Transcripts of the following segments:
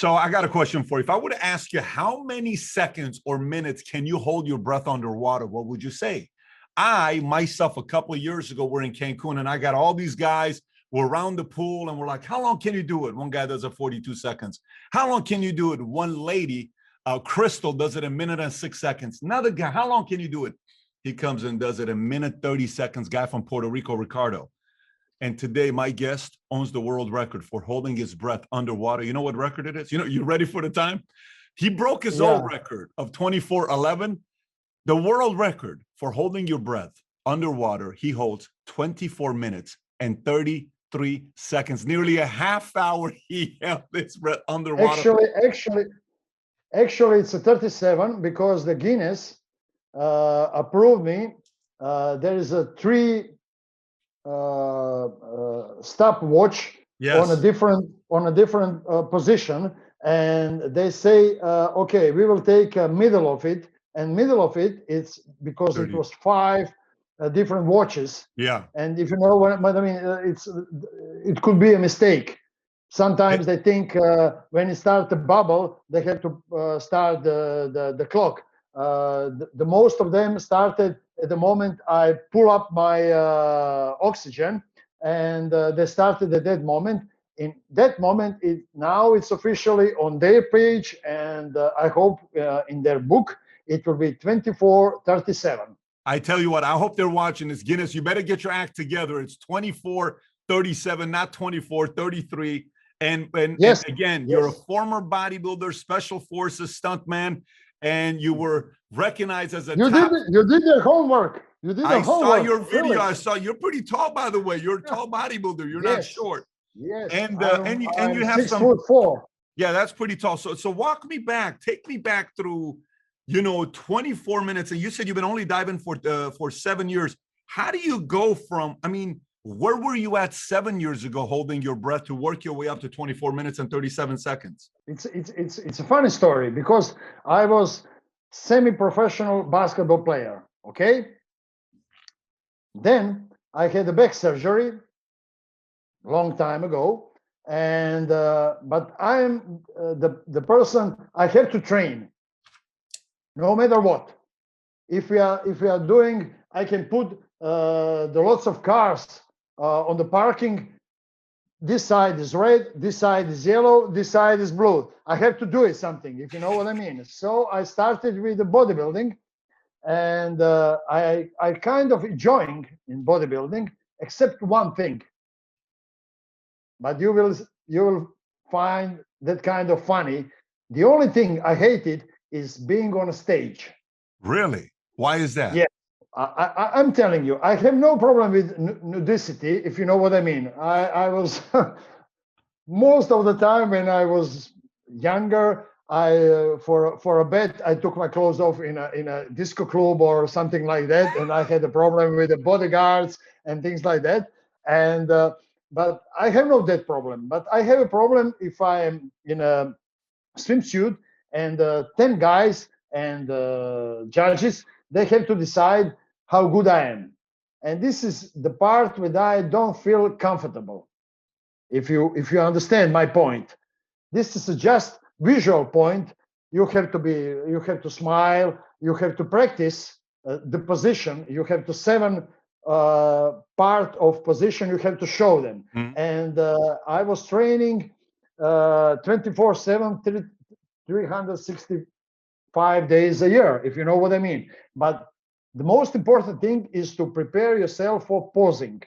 So I got a question for you. If I were to ask you how many seconds or minutes can you hold your breath underwater, what would you say? I myself, a couple of years ago, we're in Cancun and I got all these guys. We're around the pool and we're like, how long can you do it? One guy does it 42 seconds. How long can you do it? One lady, Crystal, does it a minute and 6 seconds. Another guy, how long can you do it? He comes and does it a minute, 30 seconds. Guy from Puerto Rico, Ricardo. And today, my guest owns the world record for holding his breath underwater. You know what record it is? You ready for the time? He broke his old record of 24:11. The world record for holding your breath underwater, he holds 24 minutes and 33 seconds. Nearly a half hour he held his breath underwater. Actually, it's a 37 because the Guinness approved me. There is a 3 stopwatch on a different position, and they say, okay, we will take middle of it, and middle of it, it's because 30. It was 5 different watches. Yeah. And if you know what I mean, it could be a mistake. Sometimes they think when it starts to bubble, they have to start the clock. The most of them started at the moment I pull up my oxygen, and they started at that moment. In that moment, now it's officially on their page, and I hope in their book it will be 24:37. I tell you what, I hope they're watching this. Guinness, you better get your act together. It's 24:37, not 24:33. And yes, again, you're a former bodybuilder, special forces stuntman, and you were recognized as a top. You did your homework. I saw your video. Really? I saw you're pretty tall, by the way. You're a tall bodybuilder. You're not short. Yes. And you have 6'4". Yeah, that's pretty tall. So walk me back. Take me back through, 24 minutes. And you said you've been only diving for 7 years. How do you go from? I mean, where were you at 7 years ago, holding your breath, to work your way up to 24 minutes and 37 seconds? It's a funny story because I was semi-professional basketball player. Okay. Then I had a back surgery long time ago, and but I'm the person I have to train, no matter what. If we are doing, I can put the lots of cars on the parking. This side is red, this side is yellow, this side is blue. I have to do it something, if you know what I mean. So I started with the bodybuilding, and I kind of enjoying in bodybuilding, except one thing. But you will find that kind of funny. The only thing I hated is being on a stage. Really? Why is that? Yeah, I'm telling you, I have no problem with nudity, if you know what I mean. I was most of the time when I was younger, I for a bet I took my clothes off in a disco club or something like that, and I had a problem with the bodyguards and things like that. And but I have no that problem. But I have a problem if I am in a swimsuit and 10 guys and judges, they have to decide how good I am. And this is the part where I don't feel comfortable. If you understand my point, this is just visual point. You have to smile. You have to practice the position. You have to 7 part of position. You have to show them. And I was training 24/7, 365 days a year, if you know what I mean. But the most important thing is to prepare yourself for posing.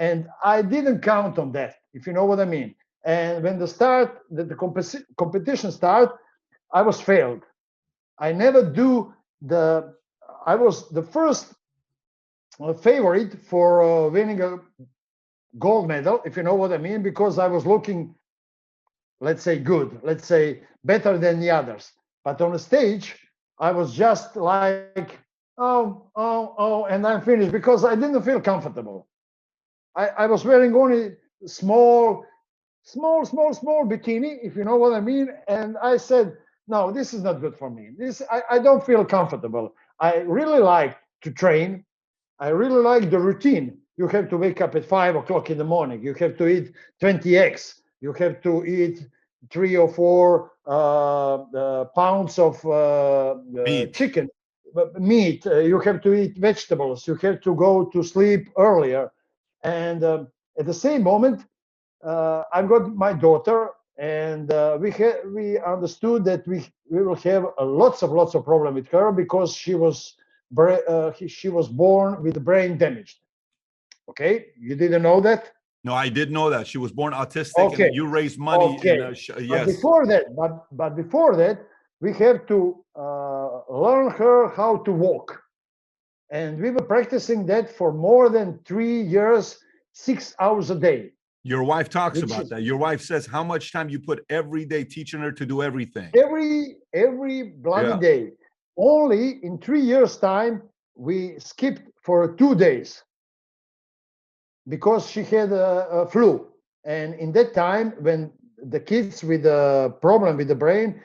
And I didn't count on that, if you know what I mean. And when the competition start, I was failed. I never do I was the first favorite for winning a gold medal, if you know what I mean, because I was looking, let's say, good, let's say better than the others. But on the stage, I was just like, oh, and I'm finished because I didn't feel comfortable. I was wearing only small bikini, if you know what I mean. And I said, no, this is not good for me. I don't feel comfortable. I really like to train. I really like the routine. You have to wake up at 5 o'clock in the morning. You have to eat 20 eggs. You have to eat 3 or 4 pounds of Meat. chicken, meat. You have to eat vegetables. You have to go to sleep earlier. And at the same moment, I've got my daughter, and we understood that we will have lots of problem with her because she was born with the brain damaged. Okay, you didn't know that? No, I did know that she was born autistic, Okay, and you raised money. okay. Yes. But before that, we have to learn her how to walk, and we were practicing that for more than 3 years, 6 hours a day. Your wife talks Which about is that. Your wife says how much time you put every day teaching her to do everything. every bloody Yeah. day. Only in 3 years' time, we skipped for 2 days because she had a flu. And in that time, when the kids with a problem with the brain,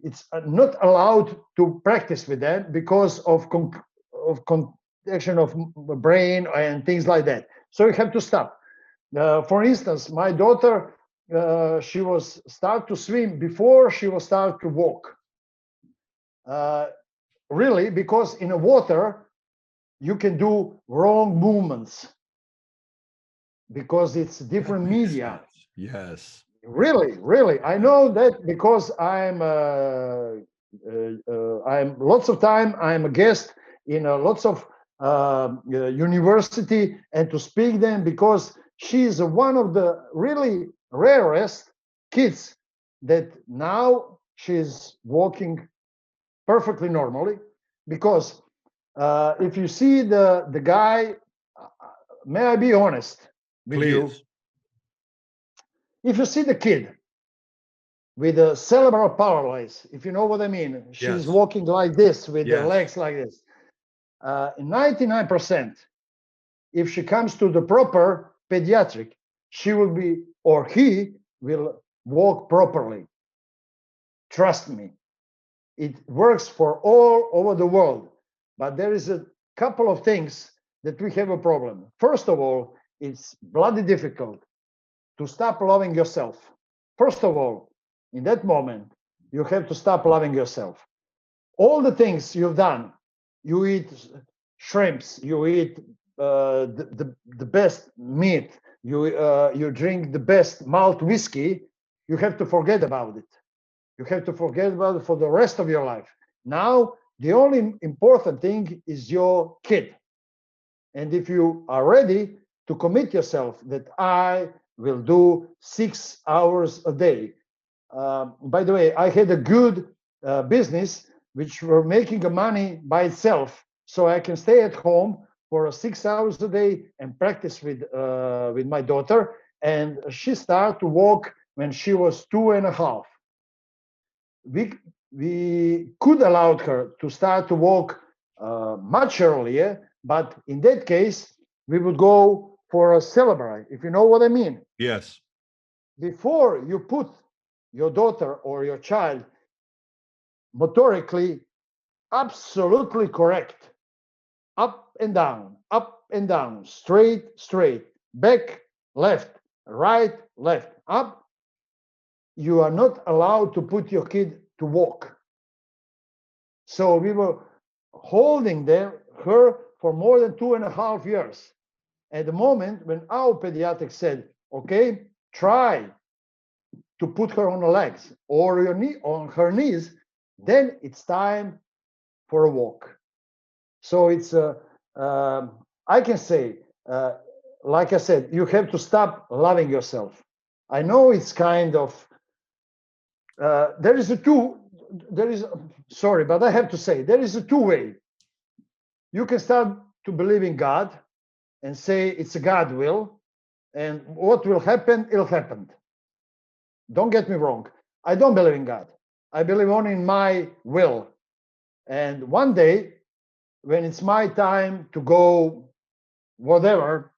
it's not allowed to practice with them because of contaction of brain and things like that. So you have to stop. For instance, my daughter, she was start to swim before she was start to walk. Really, because in the water, you can do wrong movements because it's different media. Sense. Yes. Really, I know that because I'm lots of time I'm a guest in lots of university and to speak them because she is one of the really rarest kids that now she's walking perfectly normally. Because if you see the guy, may I be honest with you? Please. If you see the kid with a cerebral paralysis, if you know what I mean, she's Yes. walking like this with her Yes. legs like this. 99%, if she comes to the proper pediatric, she will be, or he will walk properly. Trust me, it works for all over the world. But there is a couple of things that we have a problem. First of all, it's bloody difficult to stop loving yourself. First of all, in that moment, you have to stop loving yourself. All the things you've done, you eat shrimps, you eat the best meat, you drink the best malt whiskey, you have to forget about it. You have to forget about it for the rest of your life. Now, the only important thing is your kid. And if you are ready to commit yourself that I will do 6 hours a day. By the way, I had a good business which were making money by itself, so I can stay at home for 6 hours a day and practice with my daughter. And she started to walk when she was 2.5. We could allow her to start to walk much earlier, but in that case, we would go for a celebrate, if you know what I mean. Yes. Before you put your daughter or your child motorically absolutely correct, up and down, straight, back, left, right, left, up, you are not allowed to put your kid to walk. So we were holding her for more than 2.5 years. At the moment when our pediatric said, okay, try to put her on the legs or on her knees, then it's time for a walk. So it's I can say, like I said, you have to stop loving yourself. I know it's kind of sorry, but I have to say there is a two-way. You can start to believe in God and say it's a God will, and what will happen, it'll happen. Don't get me wrong. I don't believe in God. I believe only in my will. And one day, when it's my time to go, whatever,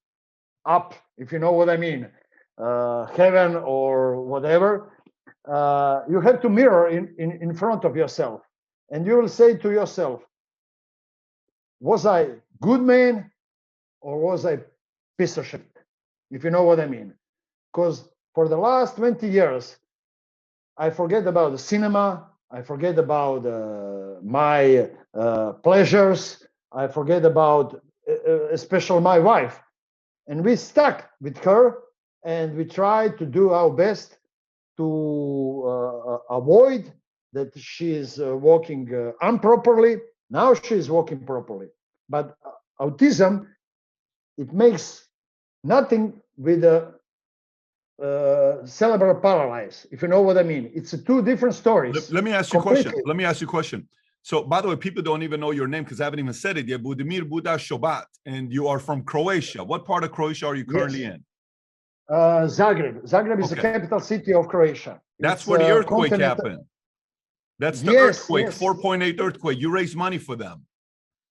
up, if you know what I mean, heaven or whatever, you have to mirror in front of yourself. And you will say to yourself, was I good man or was I piece of shit? If you know what I mean. Because for the last 20 years, I forget about the cinema. I forget about my pleasures. I forget about, especially my wife. And we stuck with her, and we tried to do our best to avoid that she is walking improperly. Now she is walking properly. But autism, it makes nothing with the cerebral paralysis, if you know what I mean. It's two different stories. Let me ask you a question. Let me ask you a question. So, by the way, people don't even know your name because I haven't even said it yet. Budimir Buda Sobat, and you are from Croatia. What part of Croatia are you currently in? Zagreb. Zagreb is the capital city of Croatia. That's where the earthquake happened. That's the earthquake, 4.8 earthquake. You raised money for them.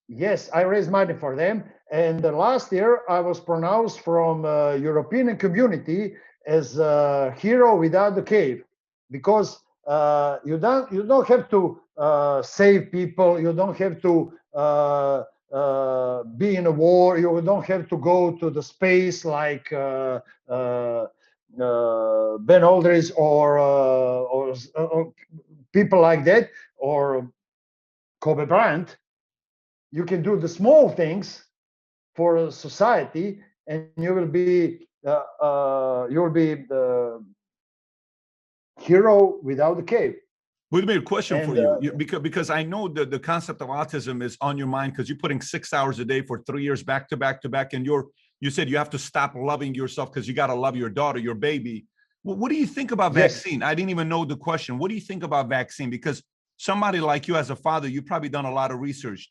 Yes, I raised money for them. And last year, I was pronounced from European community as a hero without the cave, because you don't have to save people. You don't have to be in a war. You don't have to go to the space like Ben Aldridge or people like that, or Kobe Bryant. You can do the small things for society, and you will be the hero without the cape. Budimir, question for you, because I know that the concept of autism is on your mind because you're putting 6 hours a day for 3 years back to back to back, and you said you have to stop loving yourself because you got to love your daughter, your baby. Well, what do you think about vaccine? I didn't even know the question. What do you think about vaccine? Because somebody like you as a father, you've probably done a lot of research.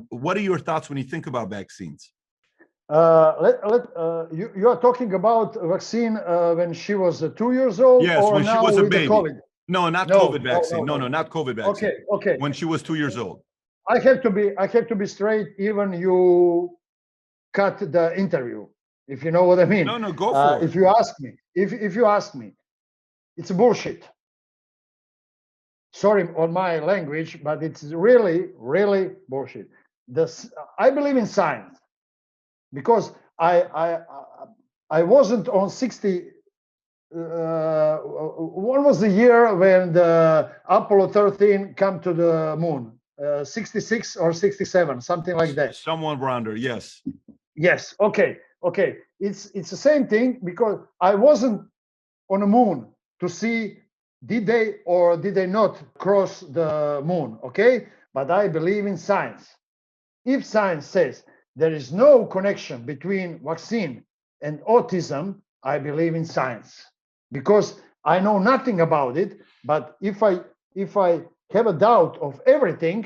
What are your thoughts when you think about vaccines? You are talking about vaccine when she was 2 years old, yes, or when now she was a with baby. the COVID? No, not COVID vaccine. No, not COVID vaccine. Okay. When she was 2 years old. I have to be straight. Even you cut the interview, if you know what I mean. No, go for it. If you ask me, it's bullshit. Sorry on my language, but it's really, really bullshit. I believe in science, because I wasn't on 60. What was the year when the Apollo 13 come to the moon? 66 or 67, something like that. Someone around her, yes. Yes. Okay. It's the same thing, because I wasn't on the moon to see did they or did they not cross the moon. Okay, but I believe in science. If science says there is no connection between vaccine and autism, I believe in science, because I know nothing about it. But if I have a doubt of everything,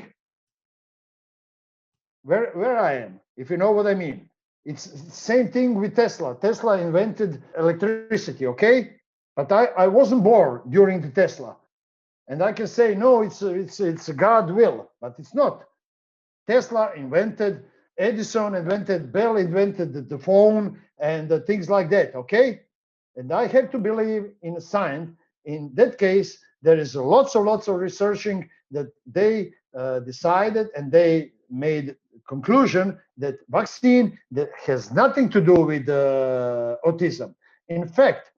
where I am, if you know what I mean. It's the same thing with Tesla. Tesla invented electricity, okay? But I wasn't born during the Tesla. And I can say, no, it's God's will, but it's not. Tesla invented, Edison invented, Bell invented the phone and things like that, okay? And I have to believe in science. In that case, there is lots of researching that they decided, and they made conclusion that vaccine that has nothing to do with autism. In fact,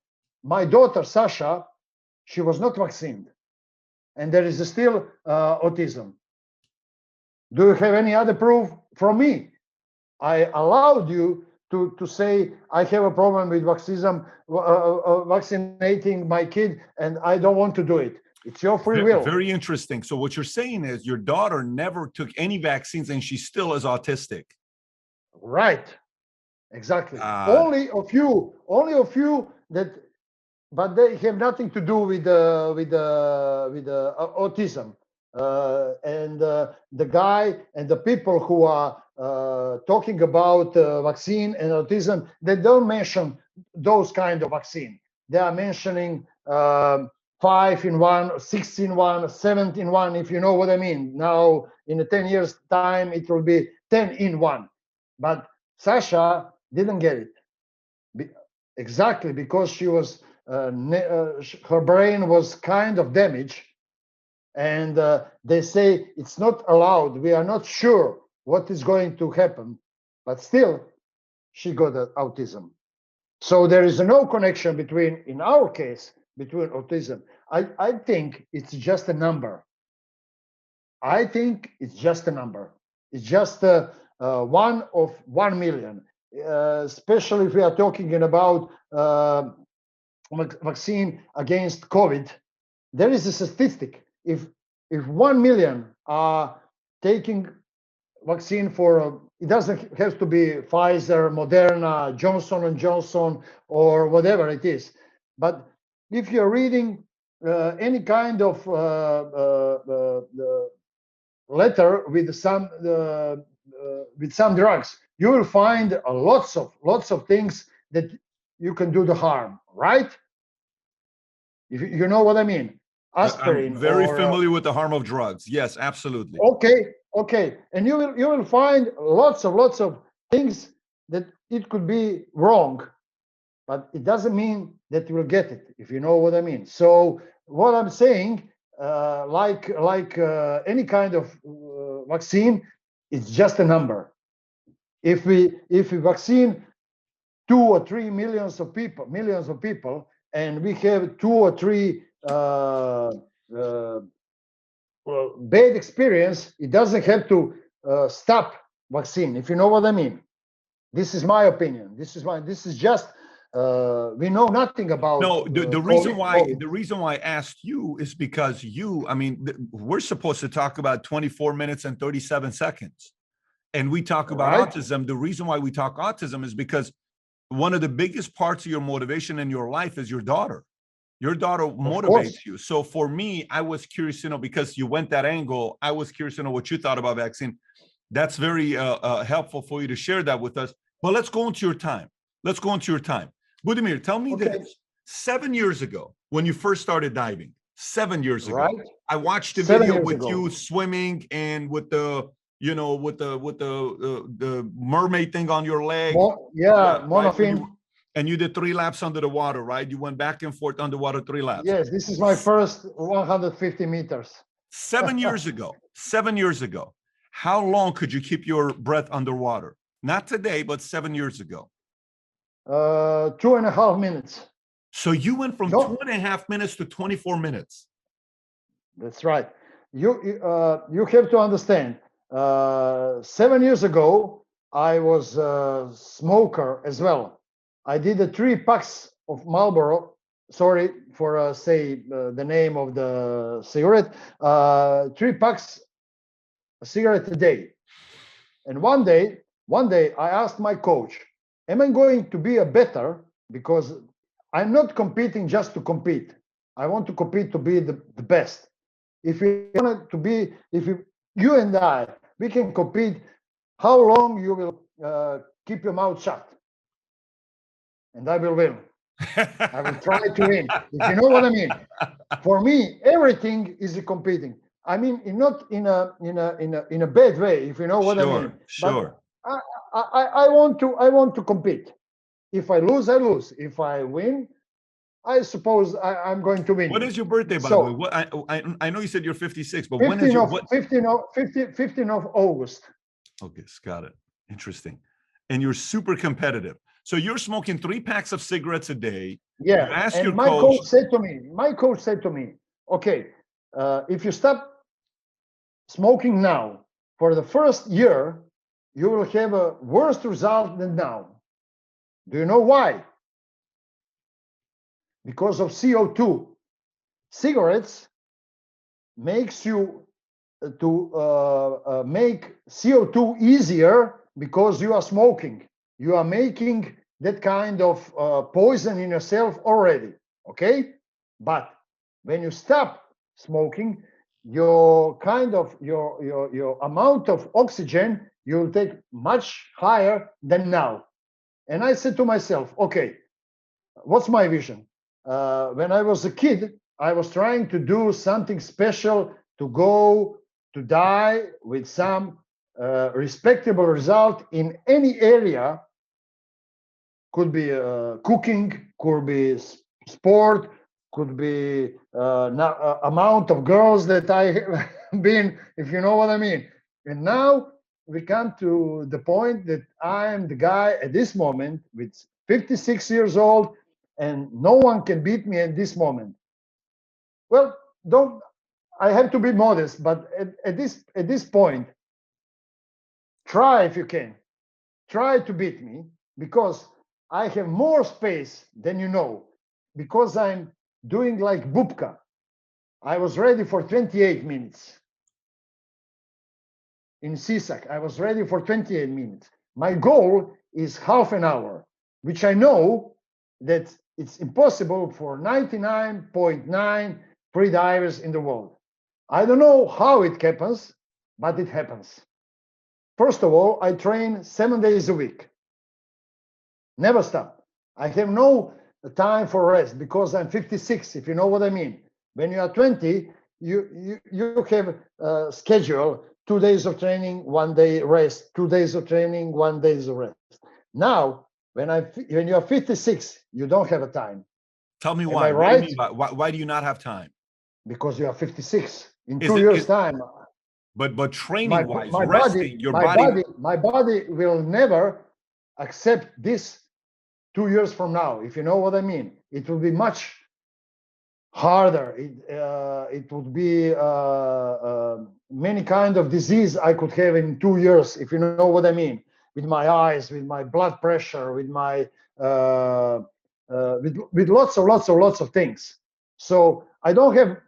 my daughter Sasha, she was not vaccinated, and there is still autism. Do you have any other proof from me? I allowed you to say I have a problem with vaccinating my kid, and I don't want to do it. It's your free will. Very interesting. So what you're saying is your daughter never took any vaccines, and she still is autistic. Right. Exactly. Only a few that, but they have nothing to do with autism. And the guy and the people who are talking about vaccine and autism, they don't mention those kind of vaccine. They are mentioning 5 in 1, 6 in 1, 7 in 1, if you know what I mean. Now, in 10 years' time, it will be 10 in 1. But Sasha didn't get it. Exactly, because she was, her brain was kind of damaged. And they say it's not allowed. We are not sure what is going to happen. But still, she got autism. So there is no connection between, in our case, between autism. I think it's just a number. I think it's just a number. It's just one of 1 million, especially if we are talking about vaccine against COVID. There is a statistic. If 1 million are taking vaccine for, it doesn't have to be Pfizer, Moderna, Johnson and Johnson, or whatever it is. But if you're reading any kind of letter with some drugs, you will find lots of things that you can do the harm, right? If you know what I mean. Aspirin. I'm very familiar with the harm of drugs. Yes, absolutely. Okay, and you will find lots of things that it could be wrong, but it doesn't mean that you will get it, if you know what I mean. So what I'm saying, like any kind of vaccine, it's just a number. If we vaccine 2 or 3 millions of people, and we have 2 or 3 bad experience, it doesn't have to stop vaccine, if you know what I mean. This is my opinion. This is just we know nothing about. No, the reason why I asked you is because we're supposed to talk about 24 minutes and 37 seconds, and we talk about autism. The reason why we talk autism is because one of the biggest parts of your motivation in your life is your daughter. Your daughter motivates you. So for me, I was curious to know, because you went that angle, I was curious to know what you thought about vaccine. That's very helpful for you to share that with us. But let's go into your time. Budimir, tell me this. 7 years ago, when you first started diving, 7 years ago, I watched a video with you swimming and with the the mermaid thing on your leg. Monofin. And you did 3 laps under the water, right? You went back and forth underwater 3 laps. Yes, this is my first 150 meters. 7 years ago. 7 years ago. How long could you keep your breath underwater? Not today, but 7 years ago. 2.5 minutes. So you went from 2.5 minutes to 24 minutes. That's right. You have to understand. 7 years ago, I was a smoker as well. I did 3 packs of Marlboro. Sorry for say the name of the cigarette. 3 packs a cigarette a day. And one day I asked my coach, am I going to be a better? Because I'm not competing just to compete. I want to compete to be the best. If you want to be, you and I, we can compete, how long you will keep your mouth shut? And I will win. I will try to win. If you know what I mean. For me, everything is competing. I mean, not in a bad way, if you know what I mean. Sure. But I want to compete. If I lose, I lose. If I win, I suppose I'm going to win. What is your birthday, by the way? I know you said you're 56, but when is your 15th of August. Okay, got it. Interesting. And you're super competitive. So you're smoking 3 packs of cigarettes a day. Yeah. Ask and your my coach said to me, okay, if you stop smoking now, for the first year, you will have a worse result than now. Do you know why? Because of CO2. Cigarettes makes you to make CO2 easier because you are smoking. You are making that kind of poison in yourself already, okay? But when you stop smoking, your amount of oxygen you will take much higher than now. And I said to myself, okay, what's my vision? When I was a kid, I was trying to do something special, to go to die with some respectable result in any area. Could be cooking, could be sport, could be amount of girls that I have been, if you know what I mean. And now we come to the point that I am the guy at this moment with 56 years old, and no one can beat me at this moment. Well, don't I have to be modest, but at this point, try if you can. Try to beat me, because I have more space than you know, because I'm doing like Bubka. I was ready for 28 minutes. In Sisak, I was ready for 28 minutes. My goal is half an hour, which I know that it's impossible for 99.9 free divers in the world. I don't know how it happens, but it happens. First of all, I train 7 days a week. Never stop. I have no time for rest because I'm 56, if you know what I mean. When you are 20, you have a schedule, 2 days of training, 1 day rest, 2 days of training, 1 day of rest. Now, when you are 56, you don't have a time. Tell me Am why. I What do you right? mean by why do you not have time? Because you are 56. In Is 2 it years' time, but training wise, my resting your body. body will never accept this 2 years from now, if you know what I mean. It will be much harder. It would be many kind of disease I could have in 2 years, if you know what I mean, with my eyes, with my blood pressure, with my with lots of things. So I don't have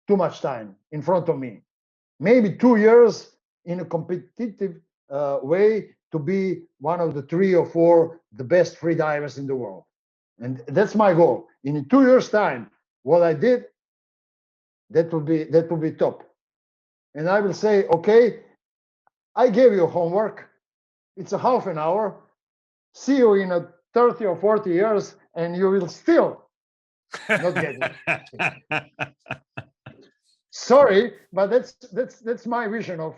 too much time in front of me. Maybe 2 years in a competitive way to be one of the 3 or 4 the best free divers in the world, and that's my goal. In 2 years' time, what I did, that will be top. And I will say, okay, I gave you homework. It's a half an hour. See you in a 30 or 40 years, and you will still not get it. Sorry, but that's my vision of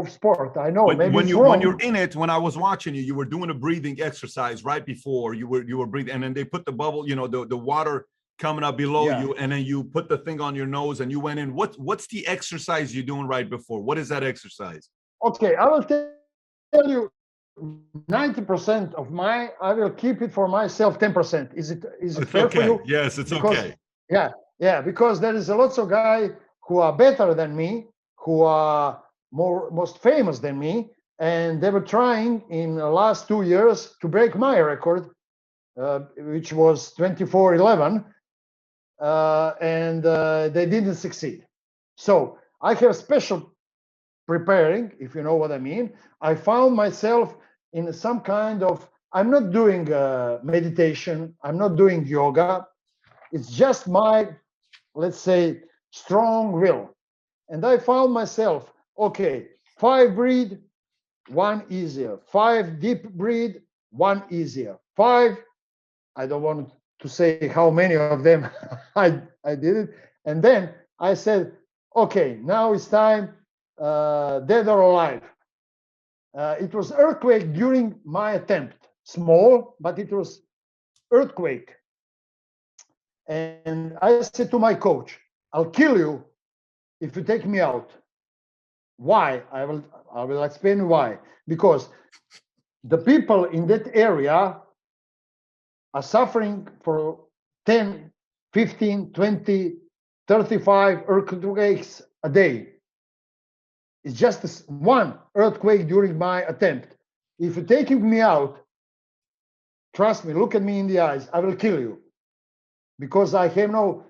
sport. I know maybe when it's you wrong. when you're in it, when I was watching you, you were doing a breathing exercise right before you were breathing, and then they put the bubble, the water coming up below you, and then you put the thing on your nose and you went in. What's the exercise you're doing right before? What is that exercise? Okay, I will tell you 90% of my, I will keep it for myself 10%. Is it fair okay for you? Yes, it's because, okay. Yeah, because there is a lots of guys who are better than me, who are most famous than me, and they were trying in the last 2 years to break my record, which was 24:11, and they didn't succeed. So I have special preparing, if you know what I mean. I found myself in some kind of, I'm not doing meditation, I'm not doing yoga. It's just my, let's say, strong will. And I found myself, okay, 5 breathe, 1 easier, 5 deep breathe, 1 easier, 5, I don't want to say how many of them I did it. And then I said, okay, now it's time, dead or alive. It was earthquake during my attempt, small, but it was earthquake. And I said to my coach, I'll kill you if you take me out. Why? I will explain why. Because the people in that area are suffering for 10, 15, 20, 35 earthquakes a day. It's just one earthquake during my attempt. If you're taking me out, trust me, look at me in the eyes, I will kill you. Because I have no,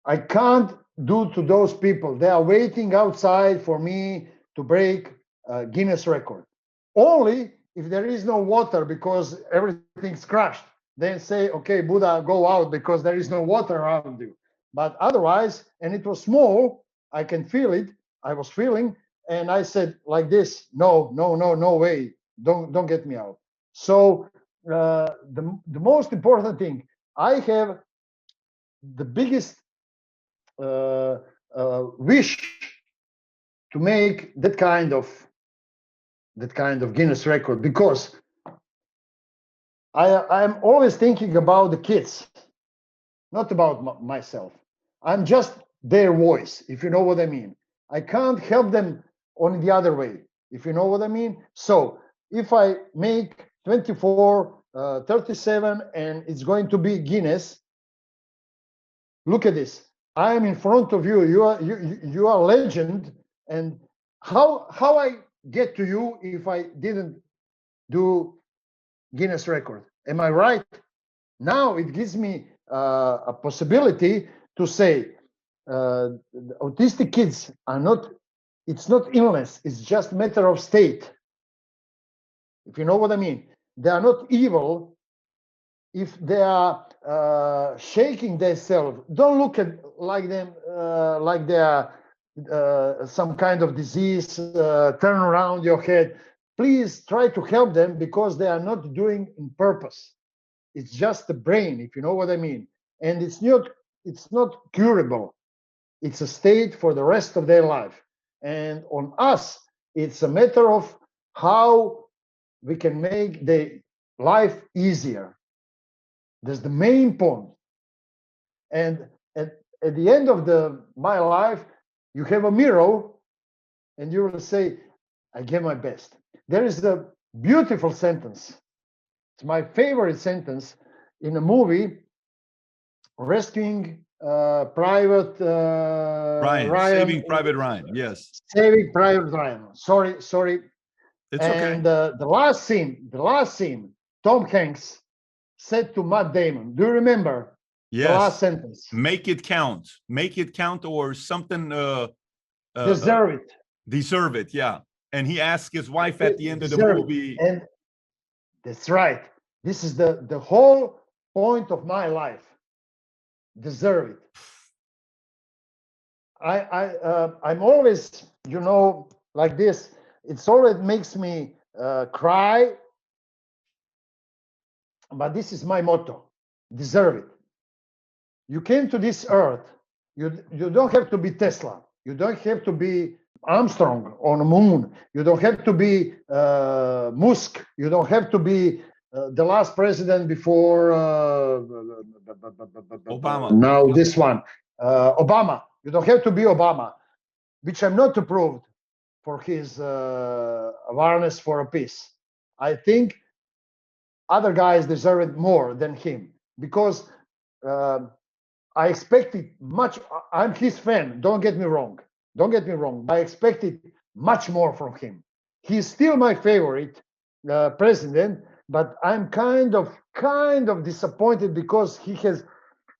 I can't do to those people. They are waiting outside for me to break Guinness record. Only if there is no water because everything's crushed. Then say, okay, Buddha, go out because there is no water around you. But otherwise, and it was small, I can feel it. I was feeling, and I said like this, no way, don't get me out. So the most important thing, I have the biggest wish to make that kind of Guinness record, because I'm always thinking about the kids, not about myself. I'm just their voice, if you know what I mean. I can't help them on the other way, if you know what I mean. So if I make 24, 37, and it's going to be Guinness, look at this. I am in front of you. You are a legend. And how I get to you if I didn't do Guinness record? Am I right? Now it gives me a possibility to say autistic kids are not. It's not illness. It's just a matter of state. If you know what I mean, they are not evil. If they are shaking themselves, don't look at like them like they are some kind of disease. Turn around your head. Please try to help them because they are not doing in purpose. It's just the brain, if you know what I mean. And it's not curable. It's a state for the rest of their life. And on us, it's a matter of how we can make the life easier. That's the main point. And at the end of my life, you have a mirror and you will say, I gave my best. There is a beautiful sentence. It's my favorite sentence in a movie, Rescuing Private Ryan, Saving Private Ryan. Yes. Saving Private Ryan. Sorry. It's and okay. The last scene, Tom Hanks said to Matt Damon, do you remember Yes. the last sentence? Make it count. Make it count, or something. Deserve it. Deserve it, yeah. And he asked his wife at the end of the movie. And that's right. This is the whole point of my life. Deserve it. I'm always, like this. It's always makes me cry. But this is my motto: deserve it. You came to this earth. You don't have to be Tesla. You don't have to be Armstrong on the moon. You don't have to be Musk. You don't have to be the last president before Obama. Now this one, Obama. You don't have to be Obama, which I'm not approved for his awareness for a peace. I think other guys deserve it more than him because I expected much. I'm his fan. Don't get me wrong. I expected much more from him. He's still my favorite president, but I'm kind of disappointed because he has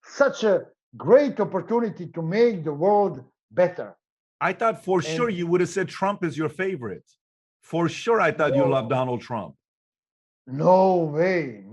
such a great opportunity to make the world better. I thought for sure you would have said Trump is your favorite. For sure, I thought you loved Donald Trump. No way.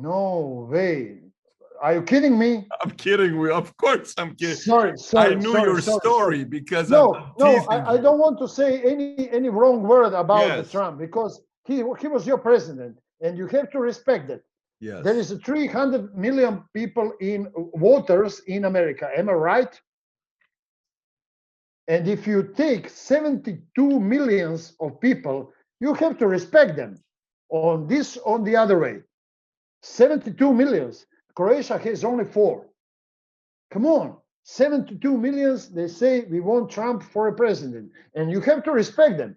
Are you kidding me? I'm kidding. Of course I'm kidding. Sorry. I knew your story because I don't want to say any wrong word about the Trump because he was your president and you have to respect that. Yes. There is 300 million people in voters in America. Am I right? And if you take 72 millions of people, you have to respect them. On the other way, 72 millions. Croatia has only 4. Come on, 72 millions. They say we want Trump for a president, and you have to respect them.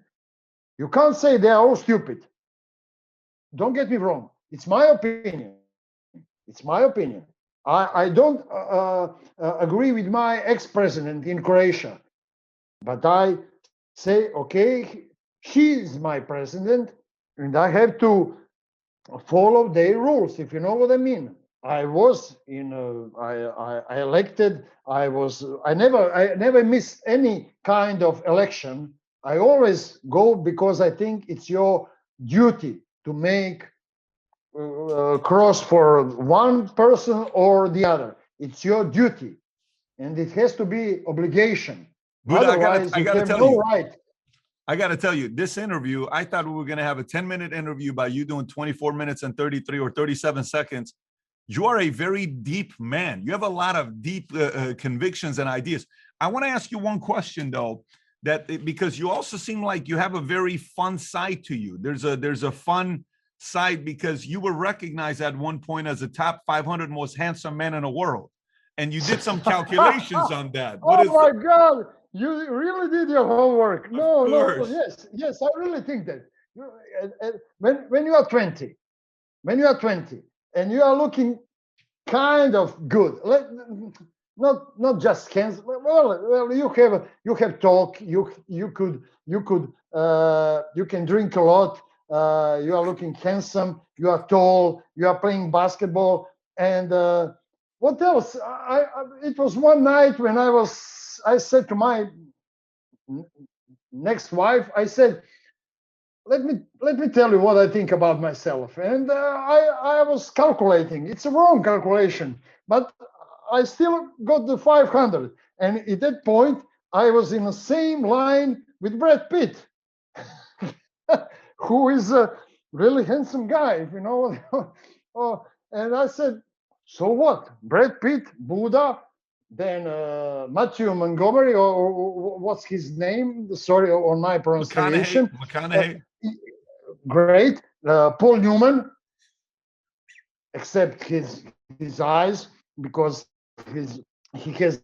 You can't say they are all stupid. Don't get me wrong. It's my opinion. I don't agree with my ex-president in Croatia, but I say, okay, he is my president, and I have to follow their rules, if you know what I mean. I was I elected. I never miss any kind of election. I always go because I think it's your duty to make cross for one person or the other. It's your duty, and it has to be obligation. But otherwise, I gotta tell no you, right. I got to tell you, this interview, I thought we were going to have a 10-minute interview by you doing 24 minutes and 33 or 37 seconds. You are a very deep man. You have a lot of deep convictions and ideas. I want to ask you one question, though, because you also seem like you have a very fun side to you. There's a fun side because you were recognized at one point as the top 500 most handsome men in the world. And you did some calculations on that. My God. You really did your homework. Of No, no, course. yes, I really think that. When you are 20, when you are 20, and you are looking kind of good, not just hands. Well, you have talk. You can drink a lot. You are looking handsome. You are tall. You are playing basketball. And what else? It was one night when I said to my next wife, I said, let me tell you what I think about myself. And I was calculating. It's a wrong calculation, but I still got the 500. And at that point, I was in the same line with Brad Pitt, who is a really handsome guy, if you know. Oh, and I said, so what? Brad Pitt, Buddha, then Matthew Montgomery, or what's his name? Sorry on my pronunciation. McConaughey. Great. Paul Newman, except his eyes, because he has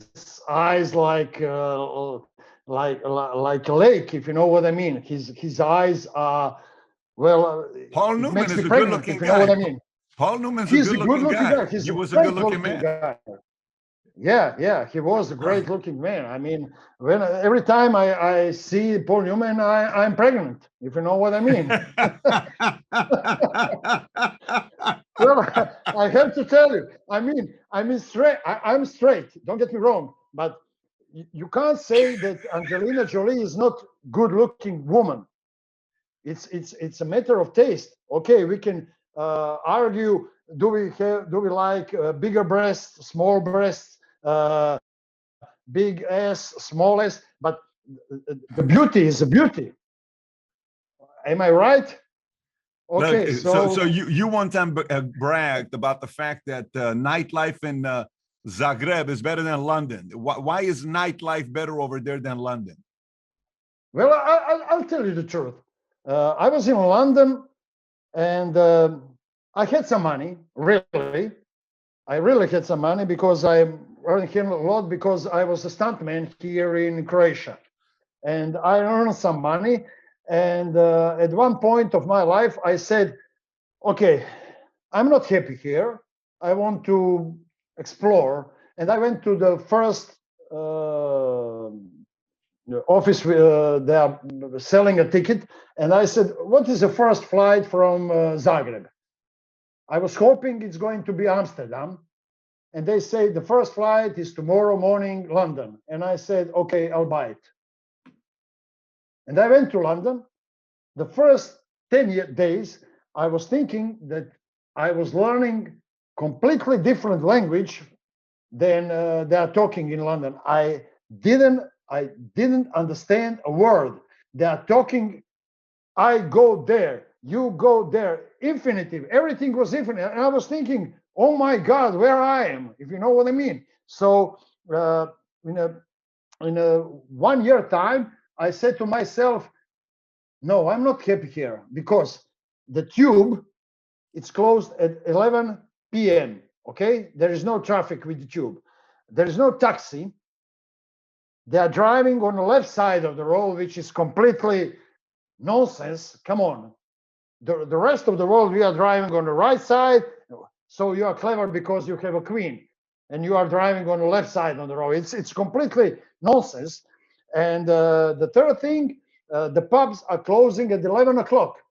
eyes like a lake, if you know what I mean. His eyes are, well, Paul it Newman makes is me a pregnant, good-looking if you know guy. what I mean. Paul Newman's He's a good-looking guy. He's He was a great good-looking man. guy. Yeah, he was a great looking man. I mean, every time I see Paul Newman, I'm pregnant, if you know what I mean. Well, I have to tell you, I'm straight. Don't get me wrong, but you can't say that Angelina Jolie is not good looking woman. It's a matter of taste. Okay, we can argue. Do we like bigger breasts, small breasts, big ass, small ass? But the beauty is a beauty. Am I right? Okay, Look, so you one time bragged about the fact that nightlife in Zagreb is better than London. Why is nightlife better over there than London? Well, I'll tell you the truth. I was in London, and I had some money. Really, I really had some money because I earned a lot because I was a stuntman here in Croatia, and I earned some money. And at one point of my life, I said, "Okay, I'm not happy here. I want to explore." And I went to the first office. They are selling a ticket, and I said, "What is the first flight from Zagreb?" I was hoping it's going to be Amsterdam, and they say the first flight is tomorrow morning, London. And I said, "Okay, I'll buy it." And I went to London. The first 10 days, I was thinking that I was learning completely different language than they are talking in London. I didn't understand a word. They are talking, I go there, you go there, infinitive. Everything was infinite. And I was thinking, oh my God, where I am, if you know what I mean. So in a 1 year time, I said to myself, no, I'm not happy here because the tube, it's closed at 11 p.m. Okay, there is no traffic with the tube. There is no taxi. They are driving on the left side of the road, which is completely nonsense. Come on. The rest of the world, we are driving on the right side. So you are clever because you have a queen and you are driving on the left side on the road. It's completely nonsense. And the third thing, the pubs are closing at 11 o'clock.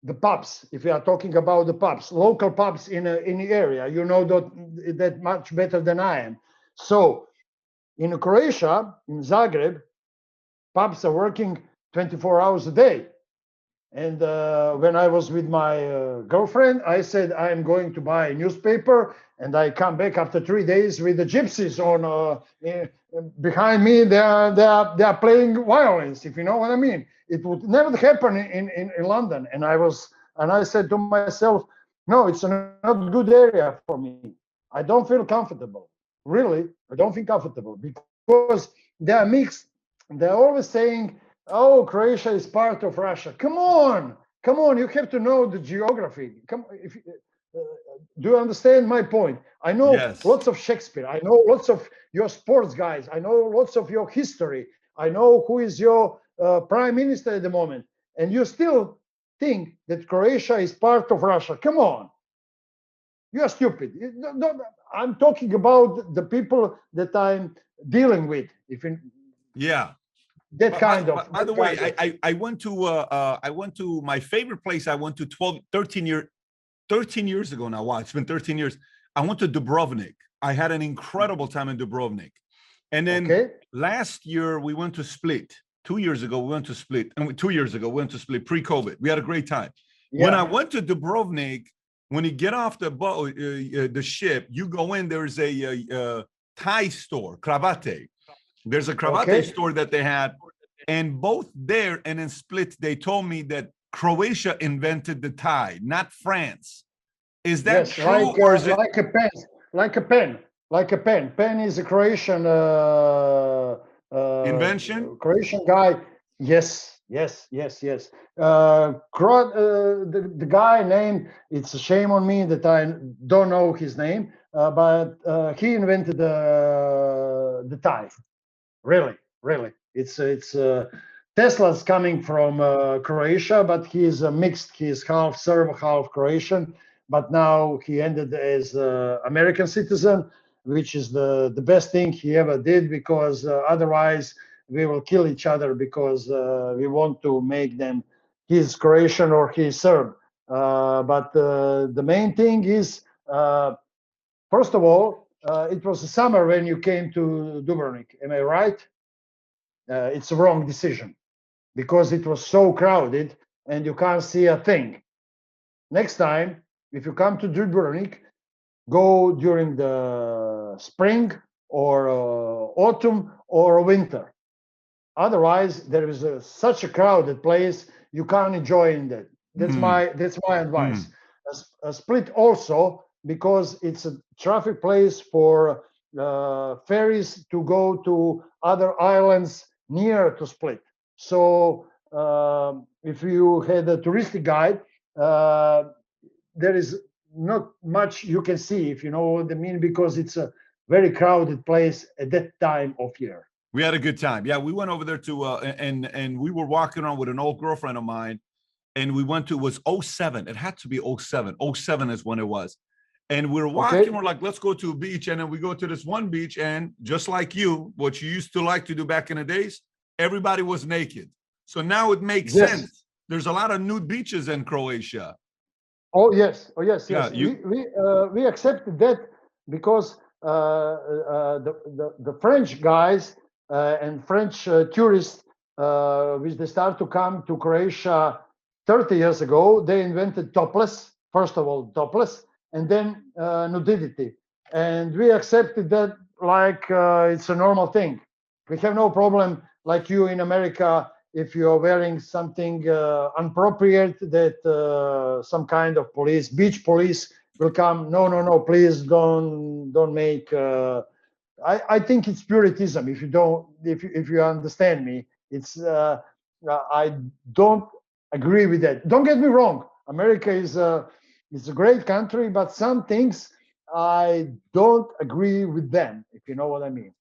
The pubs, if we are talking about the pubs, local pubs in the area, you know that much better than I am. So in Croatia, in Zagreb, pubs are working 24 hours a day. And when I was with my girlfriend, I said, I'm going to buy a newspaper. And I come back after 3 days with the gypsies on behind me. They are playing violins, if you know what I mean. It would never happen in London. And I said to myself, no, it's not a good area for me. I don't feel comfortable. Really, I don't feel comfortable because they are mixed. They're always saying, oh, Croatia is part of Russia. Come on. You have to know the geography. Do you understand my point? I know Yes. lots of Shakespeare. I know lots of your sports guys. I know lots of your history. I know who is your prime minister at the moment. And you still think that Croatia is part of Russia. Come on. You are stupid. I'm talking about the people that I'm dealing with. If in Yeah. that kind of. By the way, I went to my favorite place. I went to 13 years ago now. Wow, it's been 13 years. I went to Dubrovnik. I had an incredible time in Dubrovnik. And then last year we went to Split. 2 years ago we went to Split. And 2 years ago we went to Split pre-COVID. We had a great time. Yeah. When I went to Dubrovnik, when you get off the boat, the ship, you go in. There's a Thai store, Kravate. There's a Kravate store that they had, and both there and in Split, they told me that Croatia invented the tie, not France. Is that true, or is it like a pen? Like a pen. Like a pen. Pen is a Croatian invention. Croatian guy. Yes. The guy name. It's a shame on me that I don't know his name, but he invented the tie. Really. It's Tesla's coming from Croatia, but he's mixed. He's half Serb, half Croatian. But now he ended as American citizen, which is the best thing he ever did, because otherwise we will kill each other, because we want to make them he's Croatian or he's Serb. But the main thing is, first of all, it was the summer when you came to Dubrovnik. Am I right? It's a wrong decision, because it was so crowded and you can't see a thing. Next time, if you come to Dubrovnik, go during the spring or autumn or winter. Otherwise, there is such a crowded place, you can't enjoy in that. That's my advice. A Split also, because it's a traffic place for ferries to go to other islands near to Split. So if you had a touristic guide, there is not much you can see, if you know what I mean, because it's a very crowded place at that time of year. We had a good time. Yeah, we went over there to and we were walking around with an old girlfriend of mine, and we went to, it was 07. It had to be 07. 07 is when it was. And we're walking, we're like, let's go to a beach. And then we go to this one beach, and just like you, what you used to like to do back in the days, everybody was naked. So now it makes sense. There's a lot of nude beaches in Croatia. Oh yes. Yeah, we accepted that, because the French guys and French tourists, which they start to come to Croatia 30 years ago, they invented topless. First of all, topless, and then nudity. And we accepted that like it's a normal thing. We have no problem, like you in America, if you are wearing something inappropriate, that some kind of police, beach police, will come. No, please don't make. I think it's Puritanism. If you understand me, it's. I don't agree with that. Don't get me wrong. America is a great country, but some things I don't agree with them, if you know what I mean.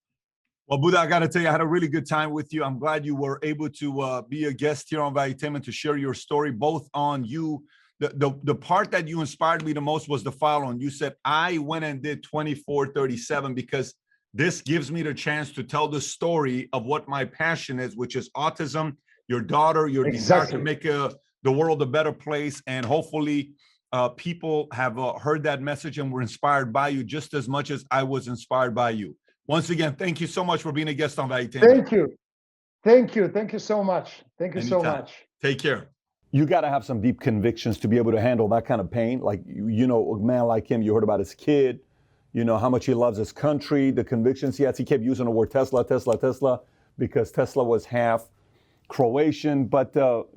Well, Buda, I got to tell you, I had a really good time with you. I'm glad you were able to be a guest here on Valuetainment to share your story, both on you. The part that you inspired me the most was the following. You said, I went and did 24/37 because this gives me the chance to tell the story of what my passion is, which is autism, your daughter, your desire to make the world a better place. And hopefully people have heard that message and were inspired by you just as much as I was inspired by you. Once again, thank you so much for being a guest on Valuetainment. Thank you so much. Thank you so much. Take care. You got to have some deep convictions to be able to handle that kind of pain. Like, you know, a man like him, you heard about his kid, you know, how much he loves his country, the convictions he has. He kept using the word Tesla, because Tesla was half Croatian. But the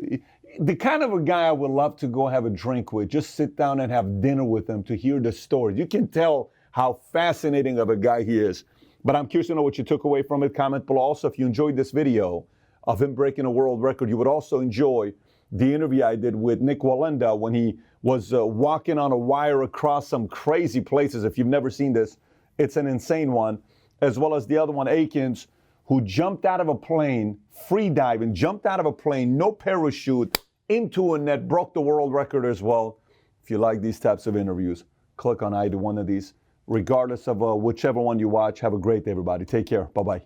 kind of a guy I would love to go have a drink with, just sit down and have dinner with him to hear the story. You can tell how fascinating of a guy he is. But I'm curious to know what you took away from it. Comment below. Also, if you enjoyed this video of him breaking a world record, you would also enjoy the interview I did with Nick Walenda when he was walking on a wire across some crazy places. If you've never seen this, it's an insane one. As well as the other one, Akins, who jumped out of a plane, free diving, jumped out of a plane, no parachute, into a net, broke the world record as well. If you like these types of interviews, click on either one of these. Regardless of whichever one you watch, have a great day, everybody. Take care. Bye-bye.